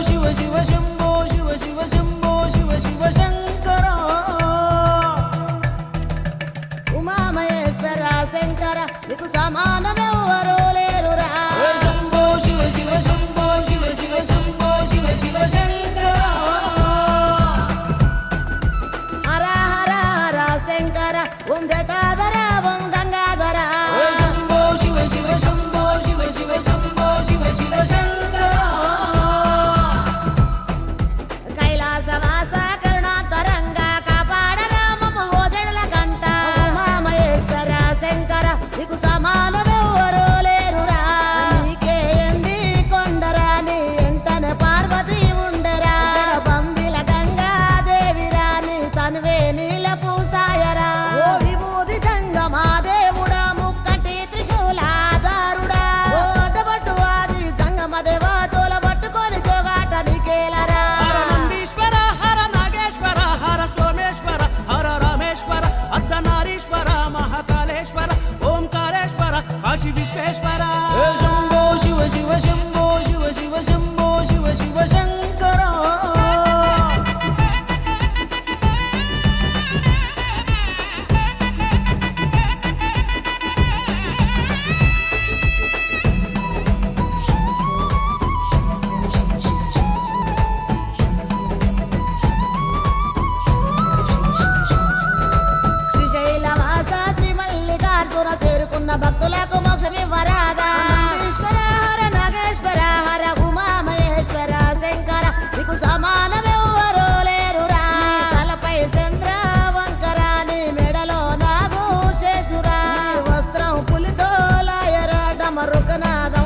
శివ శివ శంభో శివ శివ శంభో శివ శివ శంకర ఉమామహేశ్వర శంకర నీకు సమానమెవ్వరూ లేరురా శంభో శివ శివ శంభో శివ శివ శంభో శివ శివ శంకర హర హర హర శంకర ఓం జటాధర ఓం గంగాధర శంభో శివ శివ శంభో శివ శివ శంభో శివ శివ శంకర కైలాసవాస కరుణాంతరంగ కాపాడరా మమ్మ ఓ జడల కంట ఉమామహేశ్వర శంకర నీకు సమానమెవ్వరూ లేరురా నీకే ఎండి కొండరా నీ ఎంటనే పార్వతి ఉండరా బందిల గంగాదేవిరా నీ తనువే నీల పూసాయరా ఓ విభూది జంగమా దేవుడా ముక్కటి త్రిశూలాధారుడా ఓ అడ్డబట్టు వాది జంగమ దేవా జోల పట్టుకొని జోగాట నీకేలరా హర నందీశ్వర హర నాగేశ్వర హర సోమేశ్వర హర రామేశ్వర అర్ధనారీశ్వర మహాకాళేశ్వర ఓంకారేశ్వర కాశీ విశ్వేశ్వర శంభో శివ శివ శంభో శివ శివ శంభో శివ శివ శంకర శ్రీశైలవాస శ్రీ మల్లికార్జున చేరుకున్న భక్తులకు మోక్షమివ్వరాదా ఈశ్వర హర నాగేశ్వర హర ఉమామహేశ్వర శంకర నీకు సమానమెవ్వరూ లేరురా నీ తలపై చంద్ర వంకర నీ మెడలో నాగు శేషురా నీ వస్త్రం పులితో లాయరా డమరుకనాదం